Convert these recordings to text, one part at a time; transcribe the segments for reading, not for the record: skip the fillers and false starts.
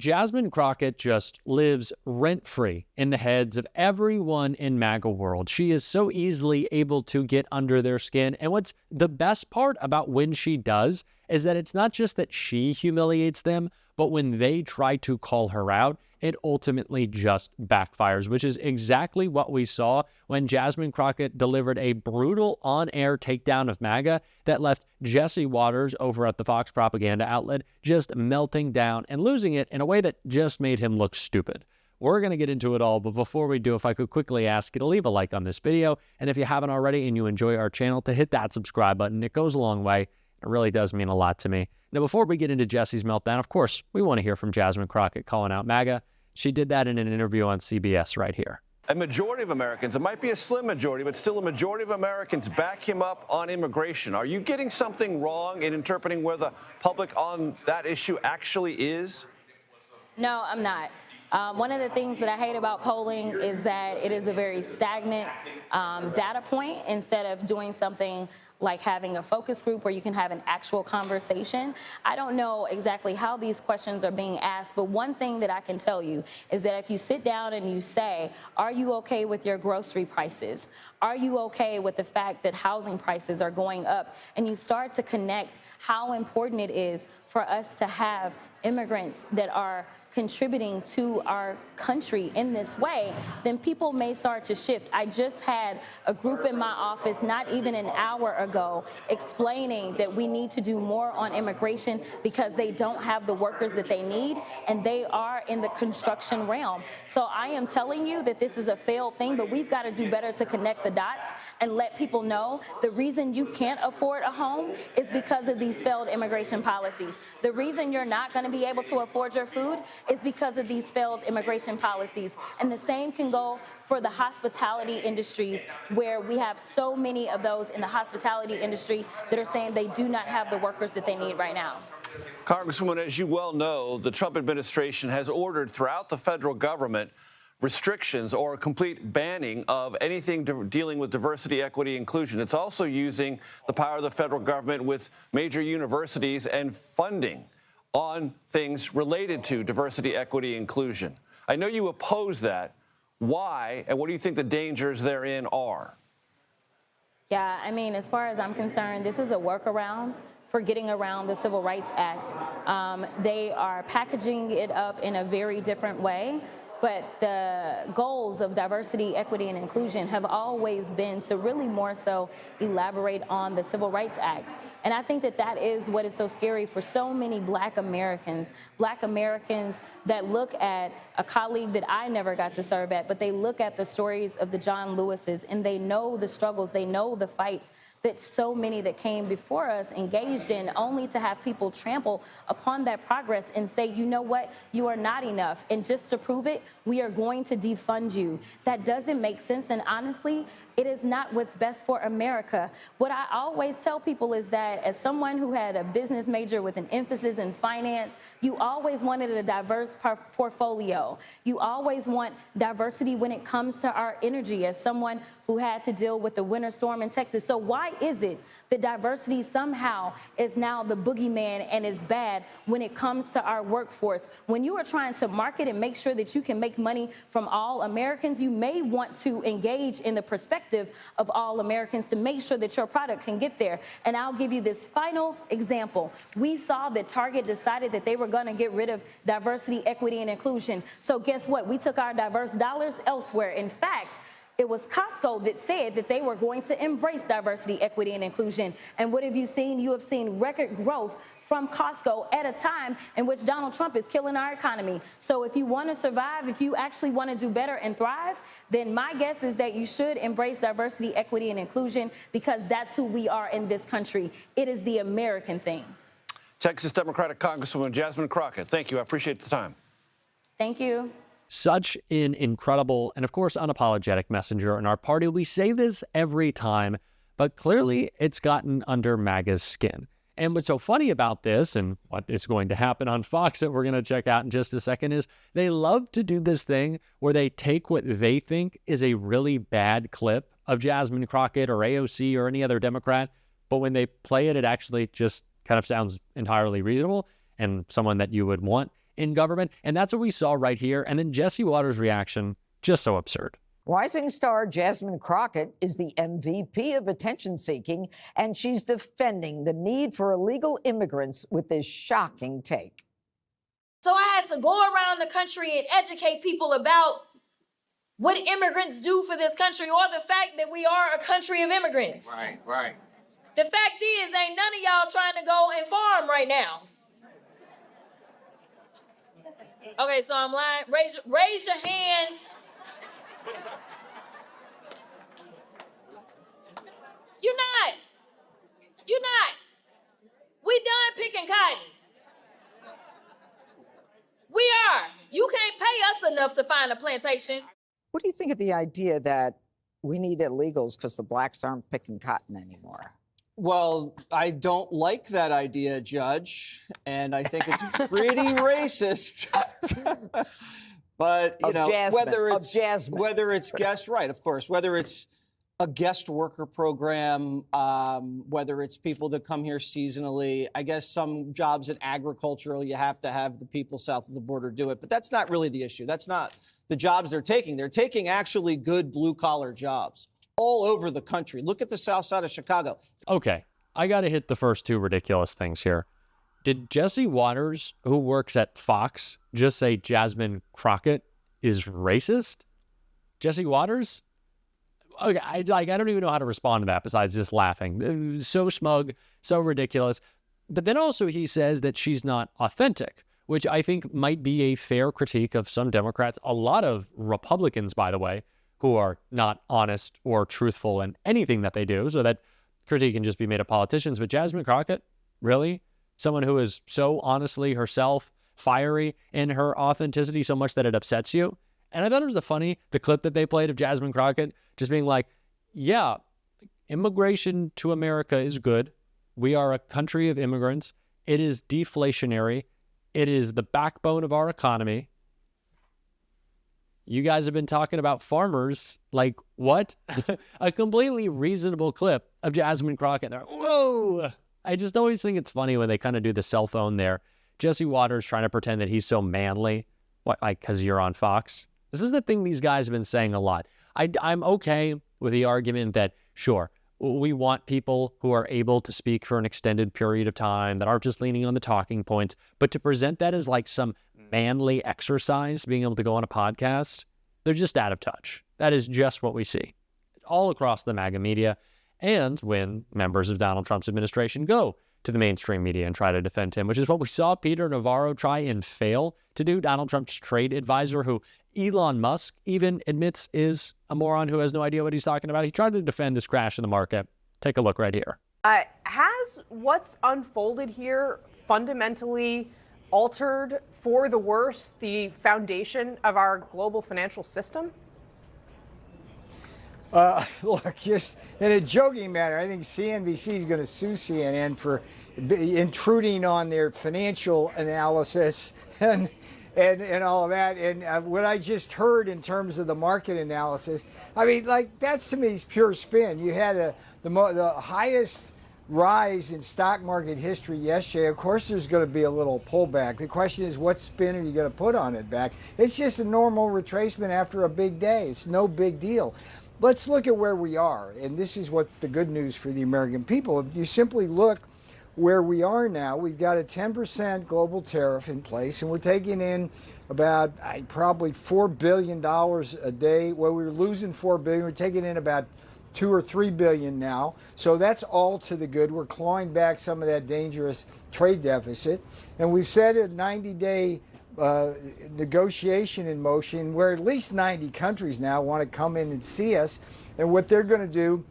Jasmine Crockett just lives rent-free in the heads of everyone in MAGA world. She is so easily able to get under their skin. And what's the best part about when she does is that it's not just that she humiliates them, but when they try to call her out, it ultimately just backfires, which is exactly what we saw when Jasmine Crockett delivered a brutal on-air takedown of MAGA that left Jesse Waters over at the Fox propaganda outlet just melting down and losing it in a way that just made him look stupid. We're going to get into it all, but before we do, if I could quickly ask you to leave a like on this video, and if you haven't already and you enjoy our channel, to hit that subscribe button. It goes a long way. It really does mean a lot to me. Now, before we get into Jesse's meltdown, of course, we want to hear from Jasmine Crockett calling out MAGA. She did that in an interview on CBS right here. A majority of Americans, it might be a slim majority, but still a majority of Americans back him up on immigration. Are you getting something wrong in interpreting where the public on that issue actually is? No, I'm not. One of the things that I hate about polling is that it is a very stagnant data point instead of doing something like having a focus group where you can have an actual conversation. I don't know exactly how these questions are being asked, but one thing that I can tell you is that if you sit down and you say, are you okay with your grocery prices? Are you okay with the fact that housing prices are going up? And you start to connect how important it is for us to have immigrants that are contributing to our country in this way, then people may start to shift. I just had a group in my office not even an hour ago explaining that we need to do more on immigration because they don't have the workers that they need, and they are in the construction realm. So I am telling you that this is a failed thing, but we've got to do better to connect the dots and let people know the reason you can't afford a home is because of these failed immigration policies. The reason you're not going to be able to afford your food is because of these failed immigration policies. And the same can go for the hospitality industries, where we have so many of those in the hospitality industry that are saying they do not have the workers that they need right now. Congresswoman, as you well know, the Trump administration has ordered throughout the federal government restrictions or a complete banning of anything dealing with diversity, equity, inclusion. It's also using the power of the federal government with major universities and funding on things related to diversity, equity, inclusion. I know you oppose that. Why, and what do you think the dangers therein are? Yeah, I mean, as far as I'm concerned, this is a workaround for getting around the Civil Rights Act. They are packaging it up in a very different way. But the goals of diversity, equity, and inclusion have always been to really more so elaborate on the Civil Rights Act. And I think that that is what is so scary for so many Black Americans that look at a colleague that I never got to serve at, but they look at the stories of the John Lewises, and they know the struggles, they know the fights that so many that came before us engaged in, only to have people trample upon that progress and say, you know what, you are not enough. And just to prove it, we are going to defund you. That doesn't make sense. And honestly, it is not what's best for America. What I always tell people is that as someone who had a business major with an emphasis in finance, you always wanted a diverse portfolio. You always want diversity when it comes to our energy, as someone who had to deal with the winter storm in Texas. So why is it that diversity somehow is now the boogeyman and is bad when it comes to our workforce? When you are trying to market and make sure that you can make money from all Americans, you may want to engage in the perspective of all Americans to make sure that your product can get there. And I'll give you this final example. We saw that Target decided that they were going to get rid of diversity, equity, and inclusion. So guess what? We took our diverse dollars elsewhere. In fact, it was Costco that said that they were going to embrace diversity, equity, and inclusion. And what have you seen? You have seen record growth from Costco at a time in which Donald Trump is killing our economy. So if you want to survive, if you actually want to do better and thrive, then my guess is that you should embrace diversity, equity, and inclusion, because that's who we are in this country. It is the American thing. Texas Democratic Congresswoman Jasmine Crockett, thank you. I appreciate the time. Thank you. Such an incredible and, of course, unapologetic messenger in our party. We say this every time, but clearly it's gotten under MAGA's skin. And what's so funny about this, and what is going to happen on Fox that we're going to check out in just a second, is they love to do this thing where they take what they think is a really bad clip of Jasmine Crockett or AOC or any other Democrat, but when they play it, it actually just kind of sounds entirely reasonable and someone that you would want. in government. And that's what we saw right here. And then Jesse Waters' reaction, just so absurd. Rising star Jasmine Crockett is the MVP of attention seeking, and she's defending the need for illegal immigrants with this shocking take. So I had to go around the country and educate people about what immigrants do for this country, or the fact that we are a country of immigrants. Right. The fact is, ain't none of y'all trying to go and farm right now. Okay, so I'm lying. Raise your hands. You're not. We done picking cotton. We are. You can't pay us enough to find a plantation. What do you think of the idea that we need illegals because the blacks aren't picking cotton anymore? Well, I don't like that idea, Judge, and I think it's pretty racist. But you know, whether it's guest right, of course, whether it's a guest worker program, whether it's people that come here seasonally, I guess some jobs in agricultural, you have to have the people south of the border do it. But that's not really the issue. That's not the jobs they're taking. They're taking actually good blue collar jobs all over the country. Look at the south side of Chicago. Okay, I got to hit the first two ridiculous things here. Did Jesse Waters, who works at Fox, just say Jasmine Crockett is racist? Jesse Waters? Okay, I don't even know how to respond to that besides just laughing. So smug, so ridiculous. But then also he says that she's not authentic, which I think might be a fair critique of some Democrats. A lot of Republicans, by the way, who are not honest or truthful in anything that they do. So that critique can just be made of politicians. But Jasmine Crockett, really? Someone who is so honestly herself, fiery in her authenticity so much that it upsets you? And I thought it was the clip that they played of Jasmine Crockett just being like, yeah, immigration to America is good. We are a country of immigrants. It is deflationary. It is the backbone of our economy. You guys have been talking about farmers. Like, what? A completely reasonable clip of Jasmine Crockett. They're like, whoa! I just always think it's funny when they kind of do the cell phone there. Jesse Waters trying to pretend that he's so manly. What, like, because you're on Fox? This is the thing these guys have been saying a lot. I'm okay with the argument that, sure, we want people who are able to speak for an extended period of time, that aren't just leaning on the talking points, but to present that as like some manly exercise, being able to go on a podcast, they're just out of touch. That is just what we see. It's all across the MAGA media. And when members of Donald Trump's administration go to the mainstream media and try to defend him, which is what we saw Peter Navarro try and fail to do, Donald Trump's trade advisor, who Elon Musk even admits is a moron who has no idea what he's talking about. He tried to defend this crash in the market. Take a look right here. Has what's unfolded here fundamentally altered for the worse the foundation of our global financial system? Look, just in a joking manner, I think CNBC is going to sue CNN for intruding on their financial analysis and all of that. And what I just heard in terms of the market analysis, I mean, like, that's to me is pure spin. You had the highest rise in stock market history yesterday. Of course, there's going to be a little pullback. The question is, what spin are you going to put on it back? It's just a normal retracement after a big day. It's no big deal. Let's look at where we are, and this is what's the good news for the American people. If you simply look where we are now, we've got a 10% global tariff in place, and we're taking in about probably $4 billion a day. Well, we were losing $4 billion. We're taking in about $2 or $3 billion now. So that's all to the good. We're clawing back some of that dangerous trade deficit, and we've set a 90-day negotiation in motion where at least 90 countries now want to come in and see us. And what they're going to do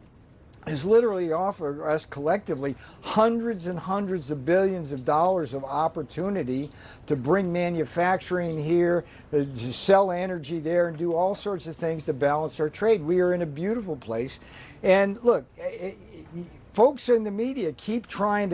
is literally offer us collectively hundreds and hundreds of billions of dollars of opportunity to bring manufacturing here, to sell energy there, and do all sorts of things to balance our trade. We are in a beautiful place. And look, folks in the media keep trying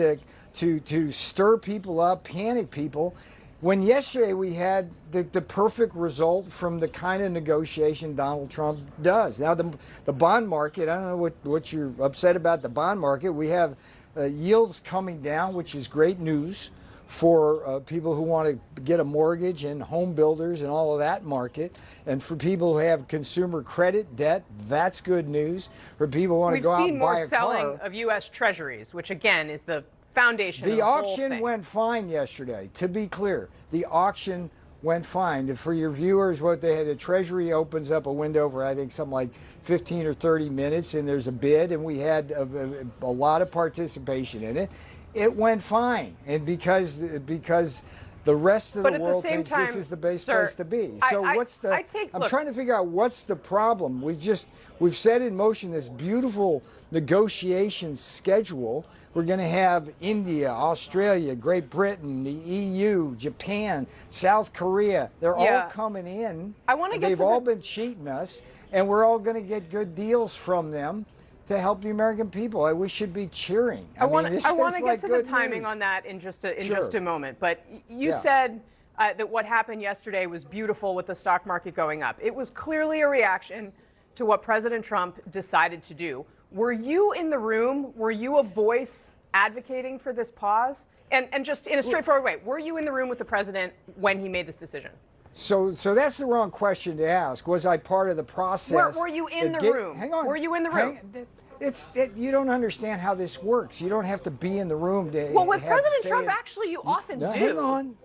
to stir people up, panic people. When yesterday we had the perfect result from the kind of negotiation Donald Trump does. Now, the bond market, I don't know what you're upset about the bond market. We have yields coming down, which is great news for people who want to get a mortgage and home builders and all of that market. And for people who have consumer credit debt, that's good news. For people who want to go out and buy a car. We've seen more selling of U.S. Treasuries, which again is the foundation of the the whole auction thing. went fine yesterday. To be clear, the auction went fine. For your viewers, what they had, the Treasury opens up a window for I think something like 15 or 30 minutes, and there's a bid, and we had a lot of participation in it. It went fine, and because the rest of the world thinks this is the best place to be. So I'm trying to figure out what's the problem. We've set in motion this beautiful negotiation schedule. We're going to have India, Australia, Great Britain, the EU, Japan, South Korea. They're all coming in. They've all been cheating us, and we're all going to get good deals from them to help the American people. We should be cheering. I want to get to the timing news. on that in just a moment. But you said that what happened yesterday was beautiful with the stock market going up. It was clearly a reaction to what President Trump decided to do. Were you in the room? Were you a voice advocating for this pause? And just in a straightforward way, were you in the room with the president when he made this decision? So that's the wrong question to ask. Was I part of the process? Were you in the room? Hang on. Were you in the room? You don't understand how this works. You don't have to be in the room to. Well, with President Trump, actually, you often do.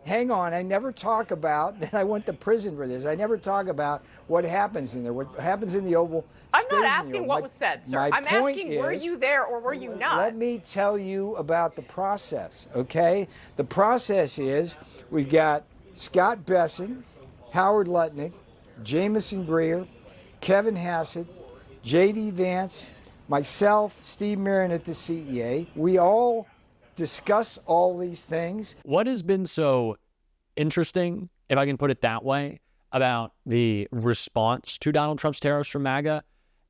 Hang on. I never talk about. And I went to prison for this. I never talk about what happens in there. What happens in the Oval. I'm not asking what was said, sir. I'm asking, were you there or were you not? Let me tell you about the process, okay? The process is we've got Scott Besson, Howard Lutnick, Jameson Greer, Kevin Hassett, J.D. Vance, myself, Steve Marin at the CEA. We all discuss all these things. What has been so interesting, if I can put it that way, about the response to Donald Trump's tariffs from MAGA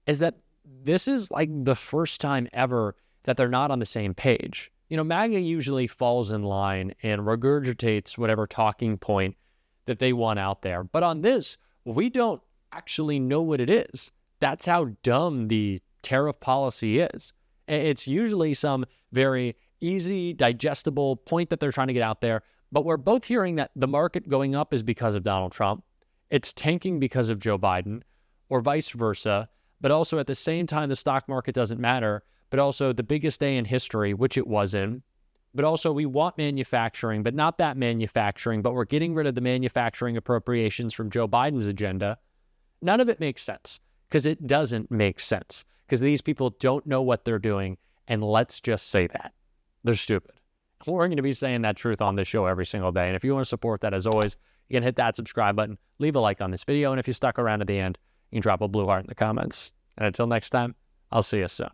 is that this is like the first time ever that they're not on the same page. You know, MAGA usually falls in line and regurgitates whatever talking point that they want out there. But on this, we don't actually know what it is. That's how dumb the tariff policy is. It's usually some very easy, digestible point that they're trying to get out there. But we're both hearing that the market going up is because of Donald Trump. It's tanking because of Joe Biden, or vice versa. But also at the same time, the stock market doesn't matter. But also the biggest day in history, which it was in. But also we want manufacturing, but not that manufacturing. But we're getting rid of the manufacturing appropriations from Joe Biden's agenda. None of it makes sense, because it doesn't make sense. Because these people don't know what they're doing. And let's just say that. They're stupid. We're going to be saying that truth on this show every single day. And if you want to support that, as always, you can hit that subscribe button, leave a like on this video. And if you stuck around to the end, you can drop a blue heart in the comments. And until next time, I'll see you soon.